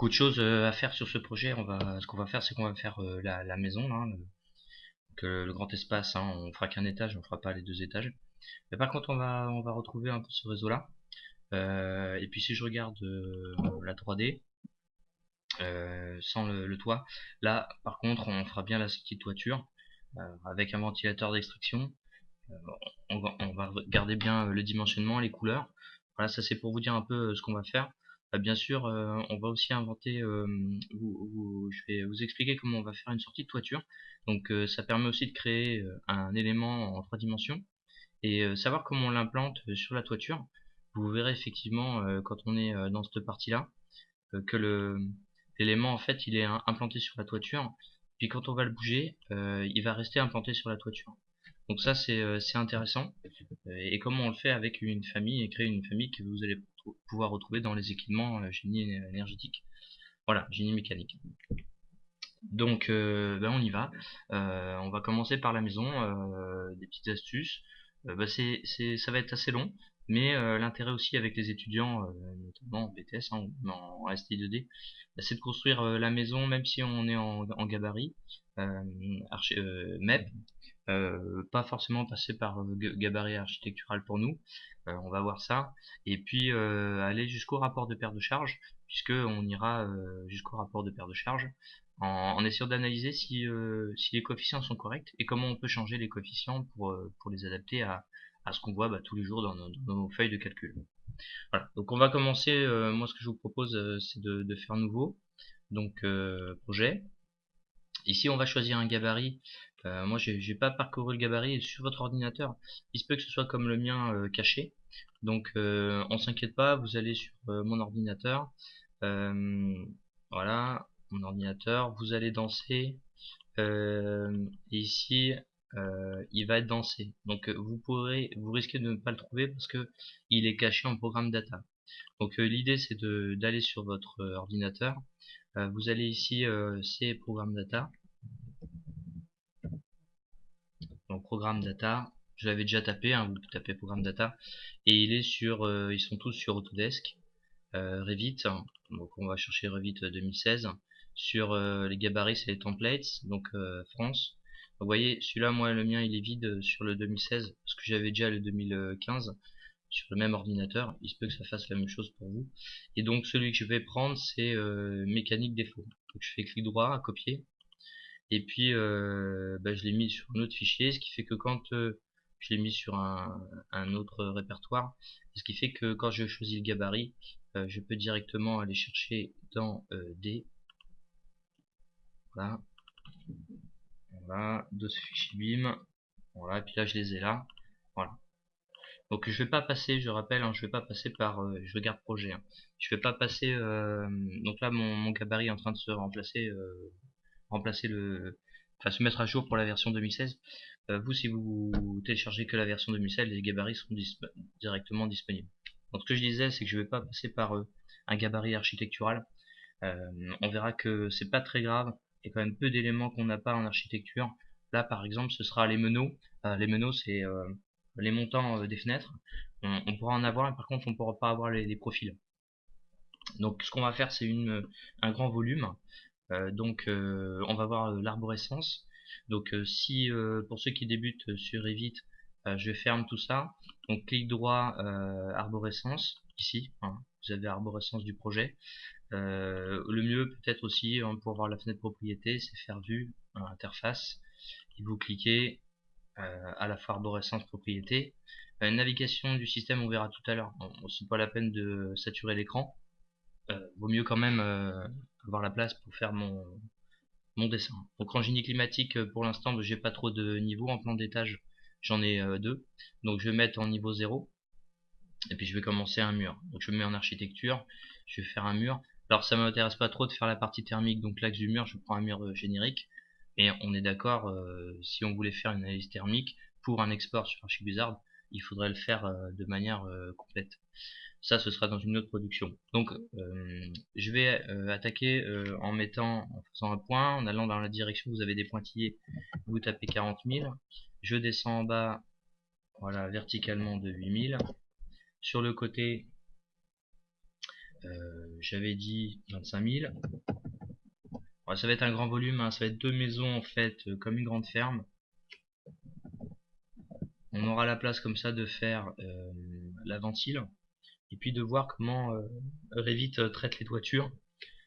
Beaucoup de choses à faire sur ce projet. Ce qu'on va faire, c'est qu'on va faire la maison, là, le grand espace. Hein, on fera qu'un étage, on fera pas les deux étages. Mais par contre, on va retrouver un peu ce réseau-là. Et puis si je regarde la 3D sans le toit, là, par contre, on fera bien la sortie de toiture avec un ventilateur d'extraction. Euh, on va garder bien le dimensionnement, les couleurs. Voilà, ça c'est pour vous dire un peu ce qu'on va faire. Bien sûr, on va aussi inventer, je vais vous expliquer comment on va faire une sortie de toiture. Donc ça permet aussi de créer un élément en 3 dimensions et savoir comment on l'implante sur la toiture. Vous verrez effectivement quand on est dans cette partie-là que l'élément en fait il est implanté sur la toiture. Puis quand on va le bouger, il va rester implanté sur la toiture. Donc ça c'est intéressant. Et comment on le fait avec une famille et créer une famille que vous allez pouvoir retrouver dans les équipements génie énergétique. Voilà, génie mécanique. Donc on y va. On va commencer par la maison, des petites astuces. Ça va être assez long, mais l'intérêt aussi avec les étudiants, notamment en BTS hein, ou en STI2D, c'est de construire la maison même si on est en gabarit, MEP, pas forcément passer par gabarit architectural pour nous, on va voir ça, et puis aller jusqu'au rapport de paire de charge, puisque on ira jusqu'au rapport de paire de charge, en essayant d'analyser si les coefficients sont corrects et comment on peut changer les coefficients pour les adapter à ce qu'on voit tous les jours dans nos feuilles de calcul. Voilà. Donc on va commencer, moi ce que je vous propose c'est de faire nouveau, donc projet. Ici, on va choisir un gabarit. Moi, j'ai pas parcouru le gabarit sur votre ordinateur. Il se peut que ce soit comme le mien caché. Donc, on s'inquiète pas. Vous allez sur mon ordinateur. Euh, voilà, mon ordinateur. Vous allez danser. Et ici, il va être dansé. Donc, vous risquez de ne pas le trouver parce que il est caché en programme data. Donc, l'idée c'est d'aller sur votre ordinateur. Vous allez ici, c'est programme data. Donc programme data, je l'avais déjà tapé, hein, vous tapez programme data, et ils sont tous sur Autodesk, Revit, donc on va chercher Revit 2016, sur les gabarits c'est les templates, donc France. Vous voyez, celui-là, moi le mien il est vide sur le 2016, parce que j'avais déjà le 2015 sur le même ordinateur, il se peut que ça fasse la même chose pour vous. Et donc celui que je vais prendre c'est mécanique défaut. Donc je fais clic droit à copier, et puis je l'ai mis sur un autre fichier, ce qui fait que quand je l'ai mis sur un autre répertoire, ce qui fait que quand je choisis le gabarit, je peux directement aller chercher dans D, voilà, voilà, de ce fichier BIM, voilà, et puis là je les ai là, voilà. Donc je vais pas passer, je rappelle, hein, je vais pas passer par, je regarde projet, hein. Je vais pas passer, donc là mon gabarit est en train de se remplacer enfin se mettre à jour pour la version 2016. Vous, si vous téléchargez que la version 2016, les gabarits seront directement disponibles. Donc ce que je disais, c'est que je ne vais pas passer par un gabarit architectural. Euh, on verra que c'est pas très grave. Il y a quand même peu d'éléments qu'on n'a pas en architecture. Là, par exemple, ce sera les meneaux. Les meneaux, c'est les montants des fenêtres. On pourra en avoir, mais par contre, on ne pourra pas avoir les profils. Donc, ce qu'on va faire, c'est un grand volume. Donc on va voir l'arborescence. Donc si pour ceux qui débutent sur Revit, je ferme tout ça. Donc clic droit, arborescence, ici, hein, vous avez arborescence du projet. Le mieux peut-être aussi hein, pour voir la fenêtre propriété, c'est faire vue, interface, et vous cliquez à la fois arborescence propriété. Navigation du système, on verra tout à l'heure. C'est pas la peine de saturer l'écran. Vaut mieux quand même avoir la place pour faire mon dessin. Donc en génie climatique, pour l'instant, j'ai pas trop de niveaux. En plan d'étage, j'en ai deux. Donc je vais mettre en niveau 0. Et puis je vais commencer un mur. Donc je me mets en architecture, je vais faire un mur. Alors ça m'intéresse pas trop de faire la partie thermique, donc l'axe du mur, je prends un mur générique. Et on est d'accord, si on voulait faire une analyse thermique pour un export sur Archibuzard, il faudrait le faire de manière complète. Ça, ce sera dans une autre production. Donc, je vais attaquer en faisant un point, en allant dans la direction, vous avez des pointillés, vous tapez 40 000. Je descends en bas, voilà, verticalement de 8 000. Sur le côté, j'avais dit 25 000. Ouais, ça va être un grand volume, hein, ça va être 2 maisons en fait, comme une grande ferme. On aura la place comme ça de faire la ventile et puis de voir comment Revit traite les toitures.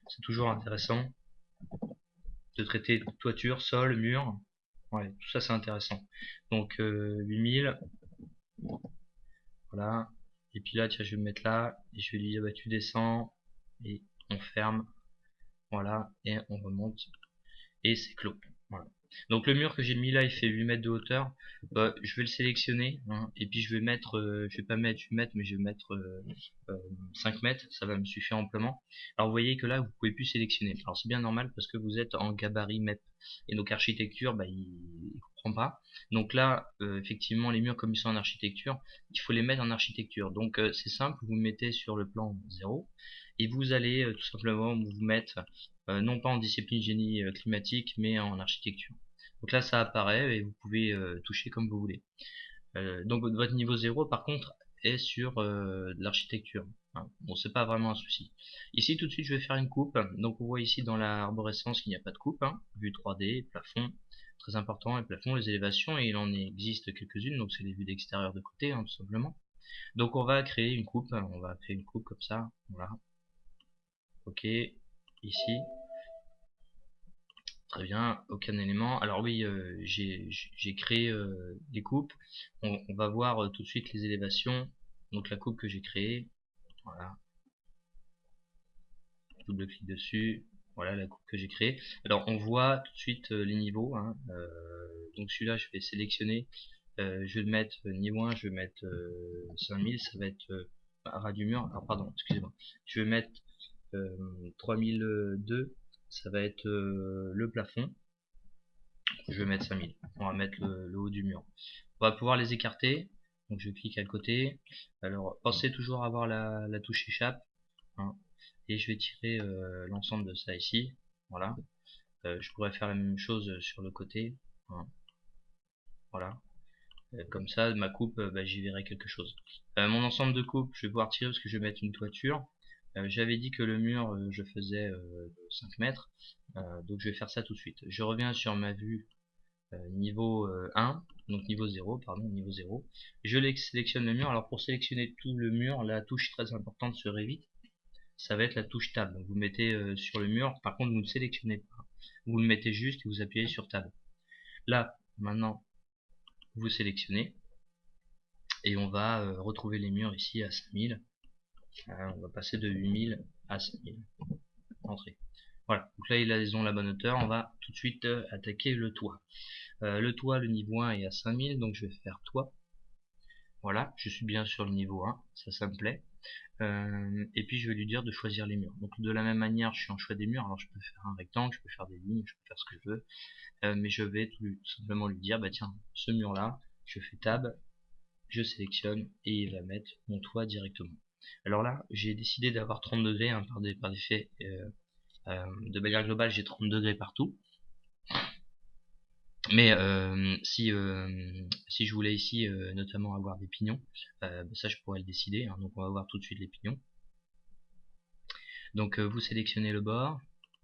C'est toujours intéressant de traiter toiture, sol, mur. Ouais, tout ça c'est intéressant. Donc 8000, voilà. Et puis là, tiens, je vais me mettre là et je vais lui dire bah tu descends et on ferme, voilà, et on remonte et c'est clos. Voilà. Donc le mur que j'ai mis là, il fait 8 mètres de hauteur. Je vais le sélectionner, hein, et puis je vais mettre, je vais pas mettre 8 mètres, mais je vais mettre 5 mètres, ça va me suffire amplement. Alors vous voyez que là, vous pouvez plus sélectionner. Alors c'est bien normal parce que vous êtes en gabarit MEP. Et donc architecture, bah, il comprend pas. Donc là, effectivement, les murs comme ils sont en architecture, il faut les mettre en architecture. Donc c'est simple, vous mettez sur le plan 0 et vous allez tout simplement vous mettre non pas en discipline génie climatique, mais en architecture. Donc là, ça apparaît et vous pouvez toucher comme vous voulez. Donc votre niveau 0 par contre est sur l'architecture. Hein. Bon, c'est pas vraiment un souci. Ici tout de suite je vais faire une coupe. Donc on voit ici dans la arborescence qu'il n'y a pas de coupe. Hein. Vue 3D, plafond, très important, les plafonds, les élévations, et il en existe quelques-unes, donc c'est les vues d'extérieur de côté, hein, tout simplement. Donc on va créer une coupe, comme ça, voilà. Ok, ici. Très bien, aucun élément. Alors oui, j'ai créé des coupes. On va voir tout de suite les élévations. Donc la coupe que j'ai créée, voilà, double clic dessus. Voilà la coupe que j'ai créée. Alors on voit tout de suite les niveaux. Hein. Donc celui-là, je vais sélectionner. Je vais le mettre niveau 1, je vais mettre 5000. Ça va être à ras du mur. Alors pardon, excusez-moi. Je vais mettre 3002. Ça va être le plafond. Je vais mettre 5000. On va mettre le haut du mur. On va pouvoir les écarter. Donc je clique à côté. Alors pensez toujours à avoir la touche échappe. Hein, et je vais tirer l'ensemble de ça ici. Voilà. Je pourrais faire la même chose sur le côté. Hein, voilà. Comme ça, ma coupe, bah, j'y verrai quelque chose. Mon ensemble de coupe, je vais pouvoir tirer parce que je vais mettre une toiture. J'avais dit que le mur, je faisais 5 mètres. Donc je vais faire ça tout de suite. Je reviens sur ma vue niveau 1, donc niveau 0, pardon, niveau 0. Je sélectionne le mur. Alors pour sélectionner tout le mur, la touche très importante sur Revit, ça va être la touche Tab. Donc vous mettez sur le mur, par contre vous ne sélectionnez pas. Vous le mettez juste et vous appuyez sur Tab. Là, maintenant, vous sélectionnez et on va retrouver les murs ici à 5000. On va passer de 8000 à 5000. Entrée. Voilà, donc là ils ont la bonne hauteur. On va tout de suite attaquer le toit. Le toit, le niveau 1 est à 5000, donc je vais faire toit. Voilà, je suis bien sur le niveau 1, ça me plaît. Et puis je vais lui dire de choisir les murs. Donc de la même manière, je suis en choix des murs. Alors je peux faire un rectangle, je peux faire des lignes, je peux faire ce que je veux. Mais je vais tout simplement lui dire, bah tiens, ce mur là, je fais tab, je sélectionne et il va mettre mon toit directement. Alors là, j'ai décidé d'avoir 30 degrés, hein, par effet de manière globale, j'ai 30 degrés partout. Mais si je voulais ici notamment avoir des pignons, ça je pourrais le décider. Hein, donc on va voir tout de suite les pignons. Donc vous sélectionnez le bord,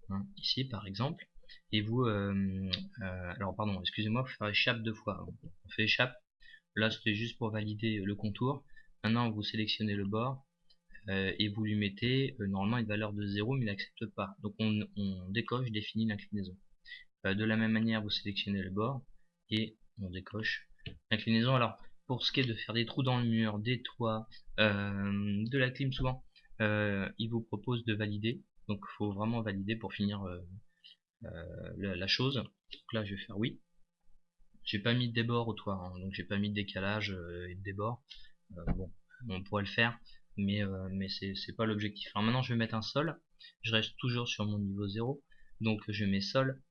hein, ici par exemple, et vous, alors pardon, excusez-moi, faut faire échappe 2 fois. On fait échappe. Là c'était juste pour valider le contour. Maintenant vous sélectionnez le bord et vous lui mettez normalement une valeur de 0, mais il n'accepte pas. Donc on décoche, définit l'inclinaison. De la même manière, vous sélectionnez le bord et on décoche l'inclinaison. Alors, pour ce qui est de faire des trous dans le mur, des toits, de la clim souvent, il vous propose de valider. Donc, il faut vraiment valider pour finir la chose. Donc là, je vais faire oui. J'ai pas mis de débord au toit, hein, donc j'ai pas mis de décalage et de débord. Bon, on pourrait le faire, mais c'est pas l'objectif. Alors maintenant, je vais mettre un sol. Je reste toujours sur mon niveau 0. Donc, je mets sol.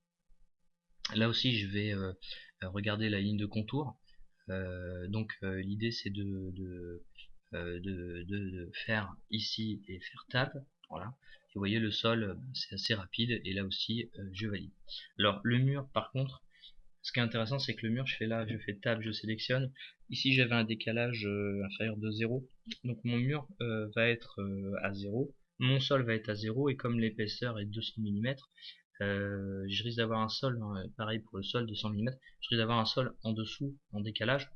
Là aussi, je vais regarder la ligne de contour. Donc l'idée c'est de faire ici et faire tab. Voilà. Et vous voyez le sol, c'est assez rapide et là aussi je valide. Alors le mur par contre, ce qui est intéressant c'est que le mur, je fais là, je fais tab, je sélectionne. Ici j'avais un décalage inférieur de 0. Donc mon mur va être à 0. mon sol va être à 0 et comme l'épaisseur est 200 mm, je risque d'avoir un sol, hein, pareil pour le sol 200 mm, je risque d'avoir un sol en dessous, en décalage,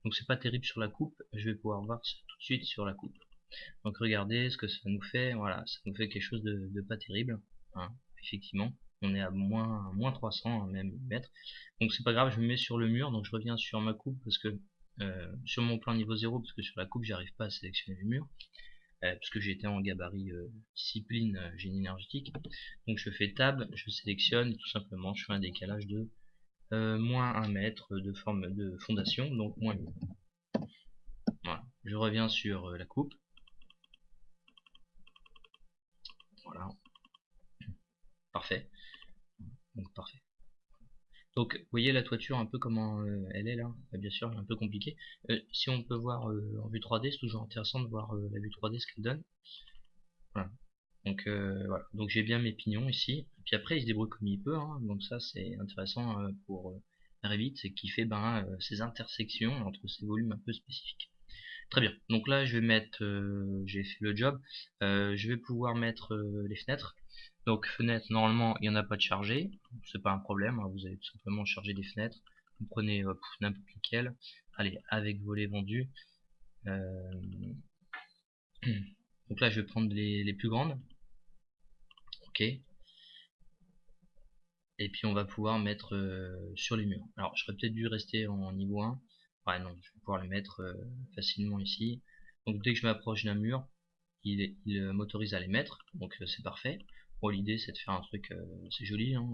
donc c'est pas terrible sur la coupe. Je vais pouvoir voir ça tout de suite sur la coupe. Donc regardez ce que ça nous fait, voilà, ça nous fait quelque chose de pas terrible, hein, effectivement. On est à moins 300 même mètres. Donc c'est pas grave, je me mets sur le mur, donc je reviens sur ma coupe parce que sur mon plan niveau 0, parce que sur la coupe j'arrive pas à sélectionner le mur, parce que j'étais en gabarit discipline génie énergétique. Donc je fais tab, je sélectionne et tout simplement je fais un décalage de moins 1 mètre de forme de fondation, donc moins 1000. Voilà. Je reviens sur la coupe. Voilà. Parfait. Donc parfait. Donc vous voyez la toiture un peu comment elle est là. Bien sûr elle est un peu compliquée. Si on peut voir en vue 3D, c'est toujours intéressant de voir la vue 3D ce qu'elle donne. Voilà. Donc voilà. Donc j'ai bien mes pignons ici. Et puis après il se débrouille comme il peut, hein. Donc ça c'est intéressant pour Revit, c'est qu'il fait ces intersections entre ces volumes un peu spécifiques. Très bien. Donc là je vais mettre, j'ai fait le job. Je vais pouvoir mettre les fenêtres. Donc fenêtre, normalement il n'y en a pas de chargé, c'est pas un problème, hein. Vous allez tout simplement charger des fenêtres, vous prenez n'importe lesquelles, allez, avec volet vendu. Donc là je vais prendre les plus grandes, ok, et puis on va pouvoir mettre sur les murs. Alors j'aurais peut-être dû rester en niveau 1, ouais non, je vais pouvoir le mettre facilement ici. Donc dès que je m'approche d'un mur, il m'autorise à les mettre, donc c'est parfait. Bon, l'idée c'est de faire un truc, c'est joli, hein,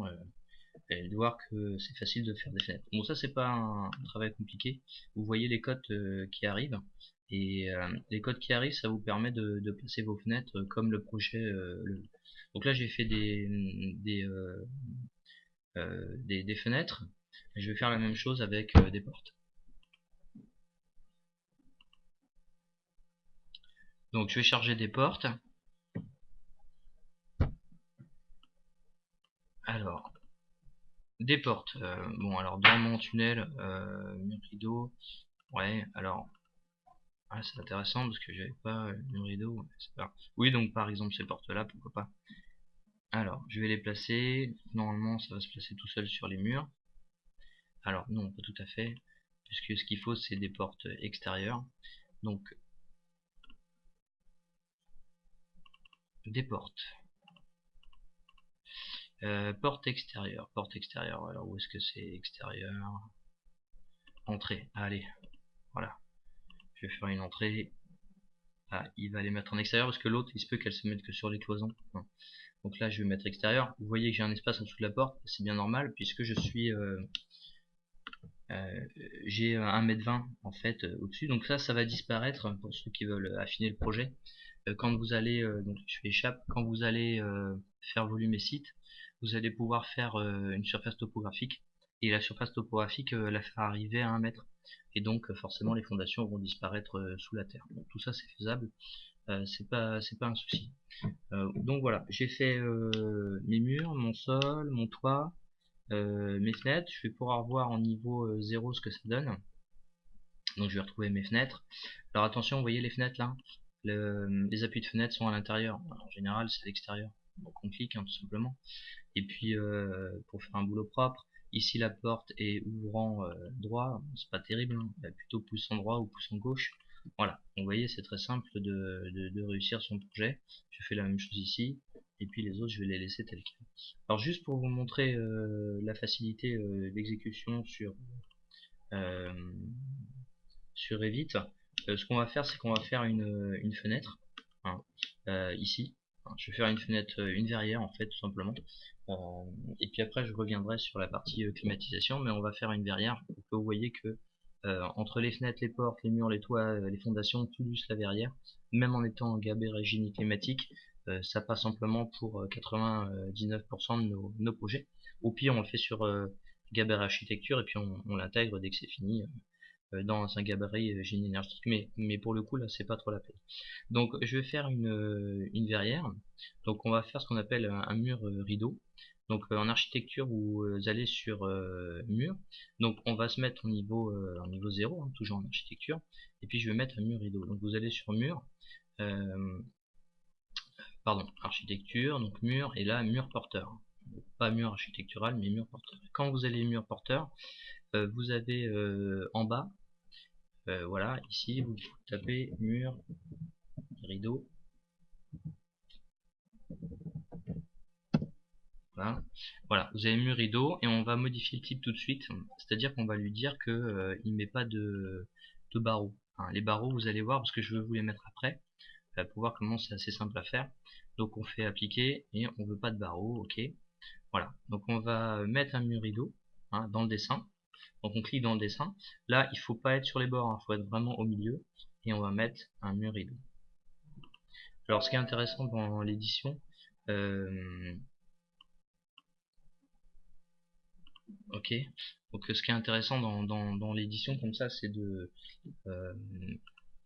et de voir que c'est facile de faire des fenêtres. Bon, ça c'est pas un travail compliqué. Vous voyez les codes qui arrivent, et les codes qui arrivent, ça vous permet de placer vos fenêtres comme le projet Donc là j'ai fait des fenêtres. Je vais faire la même chose avec des portes. Donc je vais charger des portes. Alors, des portes. Bon, alors dans mon tunnel, mur rideau. Ouais, alors, ah, c'est intéressant parce que j'avais pas mur rideau. Pas... Oui, donc par exemple ces portes-là, pourquoi pas. Alors, je vais les placer. Normalement, ça va se placer tout seul sur les murs. Alors, non, pas tout à fait, puisque ce qu'il faut, c'est des portes extérieures. Donc, des portes. Porte extérieure. Porte extérieure. Alors, où est-ce que c'est extérieur? Entrée. Allez, voilà. Je vais faire une entrée. Ah, il va les mettre en extérieur parce que l'autre, il se peut qu'elle se mette que sur les cloisons. Non. Donc là, je vais mettre extérieur. Vous voyez que j'ai un espace en dessous de la porte. C'est bien normal puisque je suis... j'ai 1,20 m en fait au-dessus. Donc ça va disparaître pour ceux qui veulent affiner le projet. Quand vous allez, donc je fais échappe, quand vous allez faire volume et site, vous allez pouvoir faire une surface topographique. Et la surface topographique la faire arriver à 1 mètre. Et donc forcément les fondations vont disparaître sous la terre. Donc tout ça c'est faisable. C'est pas un souci. Donc voilà, j'ai fait mes murs, mon sol, mon toit, mes fenêtres. Je vais pouvoir voir en niveau 0 ce que ça donne. Donc je vais retrouver mes fenêtres. Alors attention, vous voyez les fenêtres là, les appuis de fenêtre sont à l'intérieur. En général c'est à l'extérieur. Donc on clique hein, tout simplement. Et puis pour faire un boulot propre, ici la porte est ouvrant droit, c'est pas terrible, hein. Plutôt poussant droit ou poussant gauche. Voilà, vous voyez c'est très simple de réussir son projet. Je fais la même chose ici, et puis les autres je vais les laisser tels quels. Alors juste pour vous montrer la facilité d'exécution euh, sur Revit, ce qu'on va faire c'est qu'on va faire une fenêtre hein, ici. Je vais faire une fenêtre, une verrière en fait tout simplement. Et puis après je reviendrai sur la partie climatisation, mais on va faire une verrière pour que vous voyez que entre les fenêtres, les portes, les murs, les toits, les fondations, plus la verrière, même en étant en gabarit génie climatique, ça passe simplement pour 99% de nos projets. Au pire on le fait sur gabarit architecture et puis on l'intègre dès que c'est fini dans un gabarit génie énergétique, mais pour le coup là c'est pas trop la peine. Donc je vais faire une verrière. Donc on va faire ce qu'on appelle un mur rideau. Donc en architecture vous allez sur mur. Donc on va se mettre en niveau 0 hein, toujours en architecture, et puis je vais mettre un mur rideau. Donc vous allez sur mur, pardon, architecture, donc mur, et là mur porteur. Pas mur architectural, mais mur porteur. Quand vous allez mur porteur, vous avez en bas, voilà, ici, vous tapez mur, rideau. Voilà. Voilà, vous avez mur rideau et on va modifier le type tout de suite. C'est-à-dire qu'on va lui dire que il met pas de barreaux. Hein, les barreaux, vous allez voir parce que je vais vous les mettre après pour voir comment c'est assez simple à faire. Donc on fait appliquer et on veut pas de barreaux, ok. Voilà. Donc on va mettre un mur rideau hein, dans le dessin. Donc on clique dans le dessin. Là, il faut pas être sur les bords, il faut être vraiment au milieu et on va mettre un mur rideau. Alors ce qui est intéressant dans l'édition, ok. Donc ce qui est intéressant dans l'édition comme ça, euh,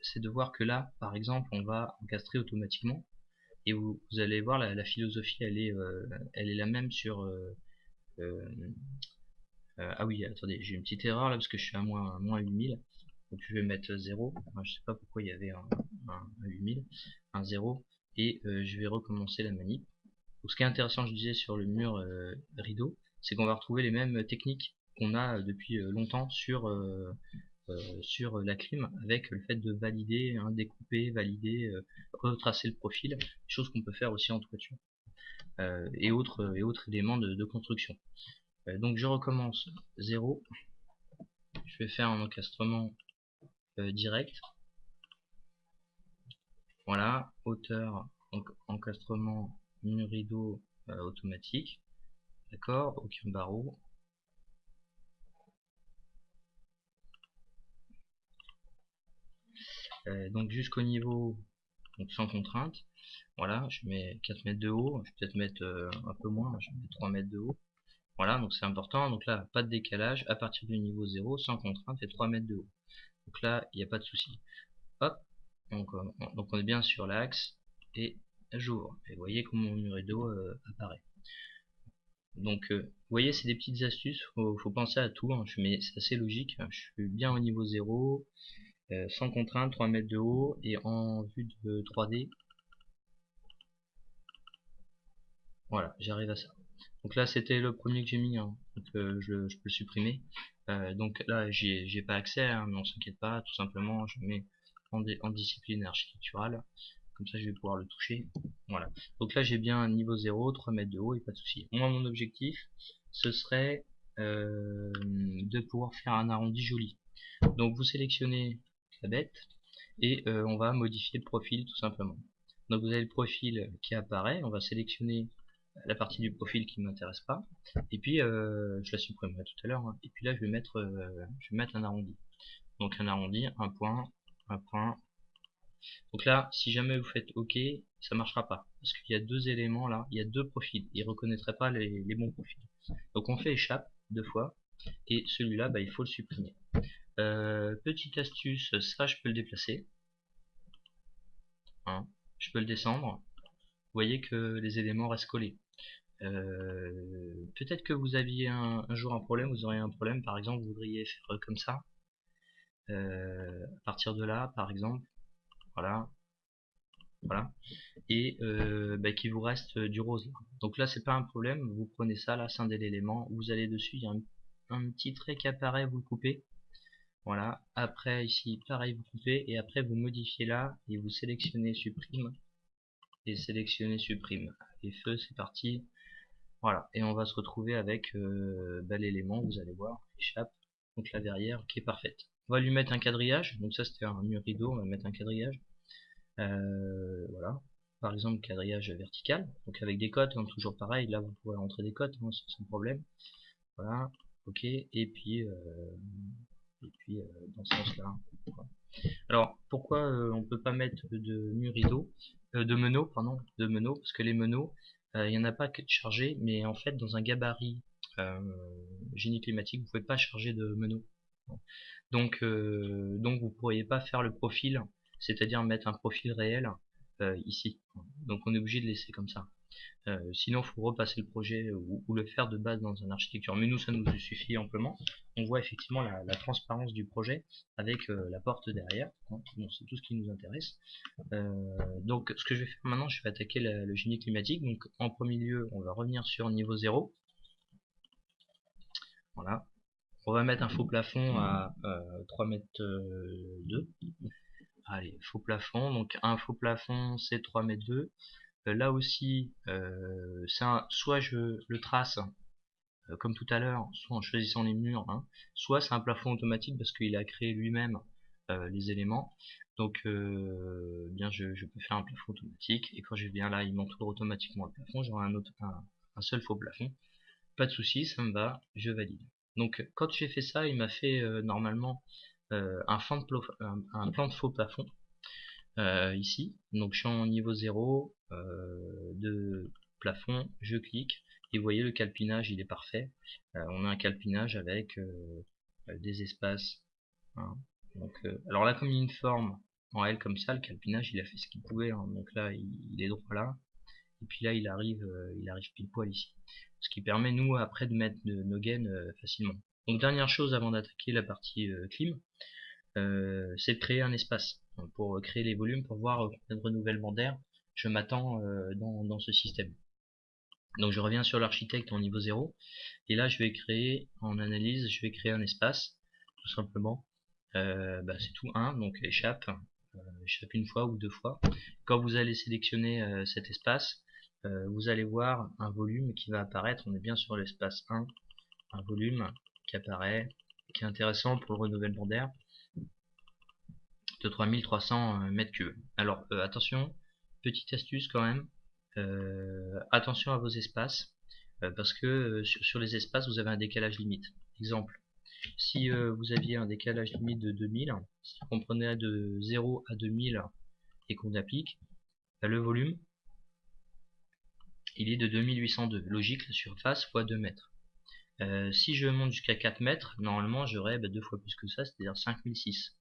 c'est de voir que là, par exemple, on va encastrer automatiquement. Et vous allez voir la philosophie, elle est la même sur. Ah oui, attendez, j'ai une petite erreur là parce que je suis à moins 8000. Donc je vais mettre 0. Enfin, je sais pas pourquoi il y avait un 8000, un 0. Et je vais recommencer la manip. Donc, ce qui est intéressant, je disais, sur le mur rideau, c'est qu'on va retrouver les mêmes techniques qu'on a depuis longtemps sur la clim, avec le fait de valider, hein, découper, valider, retracer le profil, chose qu'on peut faire aussi en toiture, et autres éléments de construction. Donc je recommence 0, je vais faire un encastrement direct, voilà, hauteur, donc encastrement mur rideau automatique, d'accord, aucun barreau. Donc jusqu'au niveau, donc sans contrainte, voilà, je mets 4 mètres de haut, je vais peut-être mettre un peu moins, je vais mettre 3 mètres de haut, voilà, donc c'est important, donc là, pas de décalage, à partir du niveau 0, sans contrainte, et 3 mètres de haut, donc là, il n'y a pas de souci. Hop, donc on est bien sur l'axe, et j'ouvre, et vous voyez comment mon mur rideau apparaît. Donc, vous voyez, c'est des petites astuces, faut penser à tout, hein, mais c'est assez logique, hein, je suis bien au niveau 0, sans contrainte, 3 mètres de haut, et en vue de 3D, voilà, j'arrive à ça. Donc là, c'était le premier que j'ai mis, hein, donc je peux le supprimer. Donc là, j'ai pas accès, hein, mais on s'inquiète pas, tout simplement, je mets en discipline architecturale, comme ça je vais pouvoir le toucher. Voilà. Donc là, j'ai bien un niveau 0, 3 mètres de haut, et pas de souci. Moi, mon objectif, ce serait de pouvoir faire un arrondi joli. Donc vous sélectionnez la bête, et on va modifier le profil tout simplement. Donc vous avez le profil qui apparaît, on va sélectionner la partie du profil qui ne m'intéresse pas, et puis je la supprimerai tout à l'heure, hein. Et puis là je vais mettre un arrondi. Donc un arrondi, un point, un point. Donc là, si jamais vous faites OK, ça marchera pas, parce qu'il y a deux éléments là, il y a deux profils, il reconnaîtrait pas les bons profils. Donc on fait échappe deux fois, et celui-là, bah, il faut le supprimer. Petite astuce, ça je peux le déplacer, hein. Je peux le descendre. Vous voyez que les éléments restent collés. Peut-être que vous aviez un jour un problème, vous auriez un problème, par exemple, vous voudriez faire comme ça, à partir de là, par exemple, voilà, voilà, et bah, qu'il vous reste du rose. Donc là, c'est pas un problème, vous prenez ça, là, scindez l'élément, vous allez dessus, il y a un petit trait qui apparaît, vous le coupez, voilà, après ici, pareil, vous coupez, et après vous modifiez là, et vous sélectionnez supprime, et sélectionnez supprime. Et feu, c'est parti. Voilà, et on va se retrouver avec bah, l'élément, vous allez voir, échappe, donc la verrière qui est parfaite. On va lui mettre un quadrillage, donc ça c'était un mur rideau, on va mettre un quadrillage. Voilà, par exemple quadrillage vertical, donc avec des cotes, hein, toujours pareil, là vous pouvez rentrer des cotes hein, sans problème. Voilà, ok, et puis dans ce sens-là. Voilà. Alors pourquoi on peut pas mettre de mur rideau, de meneaux, pardon, de meneaux, parce que les meneaux, il n'y en a pas que de chargés, mais en fait dans un gabarit euh, génie climatique, vous pouvez pas charger de meneaux. Donc vous pourriez pas faire le profil, c'est-à-dire mettre un profil réel ici. Donc on est obligé de laisser comme ça. Sinon, il faut repasser le projet ou le faire de base dans une architecture. Mais nous, ça nous suffit amplement. On voit effectivement la transparence du projet avec la porte derrière. Bon, c'est tout ce qui nous intéresse. Donc, ce que je vais faire maintenant, je vais attaquer le génie climatique. Donc, en premier lieu, on va revenir sur niveau 0. Voilà. On va mettre un faux plafond à 3 mètres 2. Allez, faux plafond. Donc, un faux plafond, c'est 3 mètres 2. Là aussi, soit je le trace comme tout à l'heure, soit en choisissant les murs, hein, soit c'est un plafond automatique parce qu'il a créé lui-même les éléments. Donc bien je peux faire un plafond automatique et quand je viens là, il m'entoure automatiquement le plafond. J'aurai un seul faux plafond. Pas de souci, ça me va, je valide. Donc quand j'ai fait ça, il m'a fait normalement un plan de faux plafond ici. Donc je suis en niveau 0 de plafond, je clique et vous voyez le calpinage il est parfait. On a un calpinage avec des espaces, hein. Donc, alors là comme il y a une forme en L comme ça, le calpinage il a fait ce qu'il pouvait, hein. Donc là il est droit là et puis là il arrive pile poil ici, ce qui permet nous après de mettre nos gaines facilement. Donc dernière chose avant d'attaquer la partie clim, c'est de créer un espace pour créer les volumes, pour voir combien de renouvellement d'air je m'attends dans ce système. Donc je reviens sur l'architecte en niveau 0 et là je vais créer en analyse, je vais créer un espace tout simplement. C'est tout 1, donc échappe une fois ou deux fois. Quand vous allez sélectionner cet espace, vous allez voir un volume qui va apparaître. On est bien sur l'espace 1, un volume qui apparaît, qui est intéressant pour le renouvellement d'air de 3300 mètres cubes. Alors attention, petite astuce quand même, attention à vos espaces, parce que sur les espaces vous avez un décalage limite. Exemple, si vous aviez un décalage limite de 2000, si on prenait de 0 à 2000 et qu'on applique, le volume il est de 2802, logique la surface fois 2 mètres. Si je monte jusqu'à 4 mètres, normalement j'aurais deux fois plus que ça, c'est-à-dire 5006.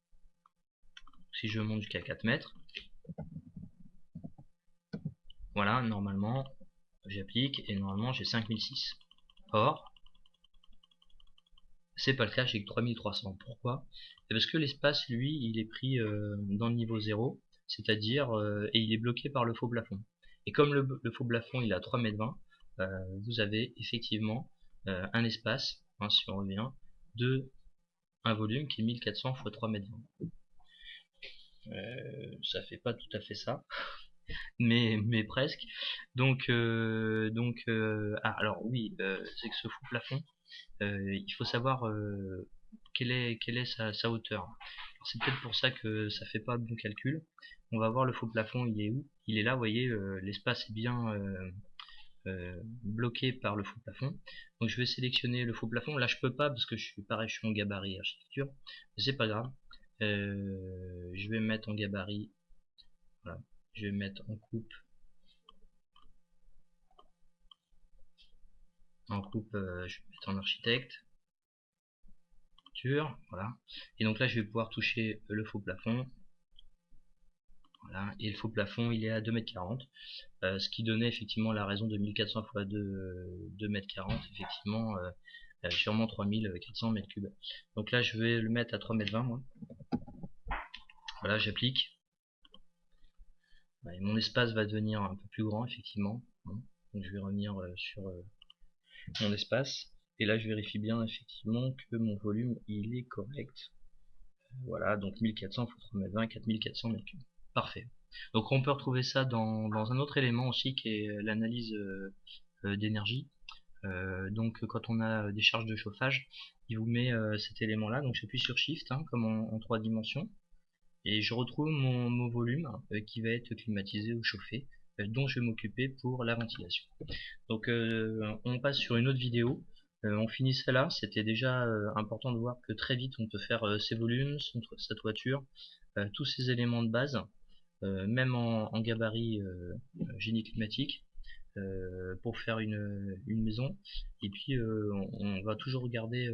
Si je monte jusqu'à 4 mètres, voilà, normalement j'applique et normalement j'ai 5006. Or, c'est pas le cas, j'ai que 3300. Pourquoi? Parce que l'espace, lui, il est pris dans le niveau 0, c'est-à-dire, et il est bloqué par le faux plafond. Et comme le faux plafond il est à 3,20 m, vous avez effectivement un espace, hein, si on revient, de un volume qui est 1400 x 3,20 m. Ça fait pas tout à fait ça, mais presque. Donc, alors oui, c'est que ce faux plafond, il faut savoir quelle est sa hauteur. C'est peut-être pour ça que ça fait pas le bon calcul. On va voir le faux plafond, il est où? Il est là, vous voyez, l'espace est bien bloqué par le faux plafond. Donc je vais sélectionner le faux plafond. Là je peux pas parce que je suis pareil, je suis en gabarit architecture, mais c'est pas grave. Je vais mettre en gabarit, voilà. Je vais mettre en coupe, je vais mettre en architecte, voilà. Et donc là je vais pouvoir toucher le faux plafond. Voilà, et le faux plafond il est à 2,40 m, ce qui donnait effectivement la raison de 1400 x 2,40 m, effectivement sûrement 3400 mètres cubes. Donc là je vais le mettre à 3,20 m moi. Voilà, j'applique. Et mon espace va devenir un peu plus grand effectivement. Donc je vais revenir sur mon espace. Et là je vérifie bien effectivement que mon volume il est correct. Voilà, donc 1400 x 3,20 m, 4400 mètres cubes. Parfait. Donc on peut retrouver ça dans un autre élément aussi qui est l'analyse d'énergie. Donc quand on a des charges de chauffage, il vous met cet élément là, donc j'appuie sur Shift comme en 3 dimensions et je retrouve mon volume qui va être climatisé ou chauffé, dont je vais m'occuper pour la ventilation. Donc on passe sur une autre vidéo. On finit celle-là, c'était déjà important de voir que très vite on peut faire ses volumes, sa toiture, tous ces éléments de base, même en gabarit génie climatique, pour faire une maison. Et puis on va toujours regarder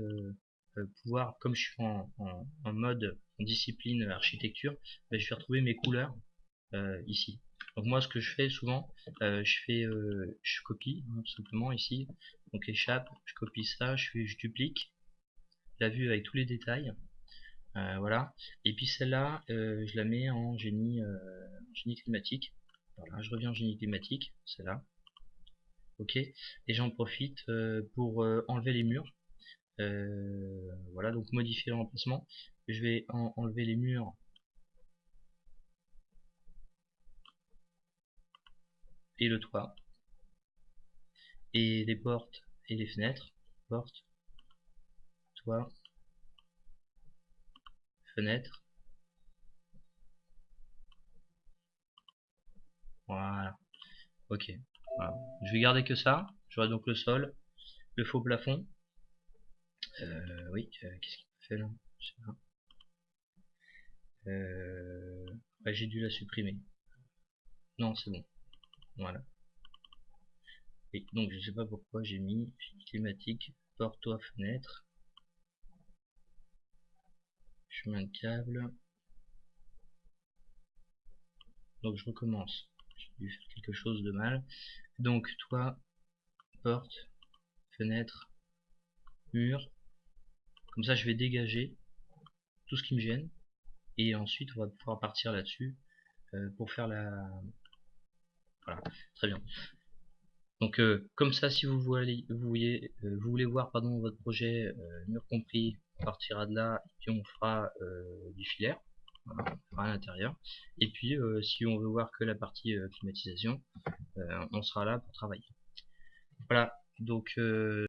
pouvoir, comme je suis en mode en discipline architecture, je vais retrouver mes couleurs ici. Donc moi ce que je fais souvent, je copie hein, tout simplement ici, donc échappe, je copie ça, je duplique la vue avec tous les détails, voilà. Et puis celle-là, je la mets en génie climatique. Voilà, je reviens en génie climatique, celle-là. Ok. Et j'en profite pour enlever les murs. Voilà, donc modifier le remplacement. Je vais enlever les murs et le toit et les portes et les fenêtres. Porte, toit, fenêtre. Voilà. Ok. Voilà. Je vais garder que ça. J'aurai donc le sol, le faux plafond. Oui. Qu'est-ce qu'il fait là? Je sais pas. Ouais, j'ai dû la supprimer. Non, c'est bon. Voilà. Et donc je sais pas pourquoi j'ai mis climatique, porte, toit, fenêtre, chemin de câble. Donc je recommence. J'ai dû faire quelque chose de mal. Donc toit, porte, fenêtre, mur. Comme ça je vais dégager tout ce qui me gêne. Et ensuite on va pouvoir partir là-dessus pour faire la... Voilà, très bien. Donc comme ça, si vous voulez, vous voulez voir pardon, votre projet mur compris, on partira de là et puis on fera du filaire, voilà, on fera à l'intérieur. Et puis si on veut voir que la partie climatisation, on sera là pour travailler. Voilà, donc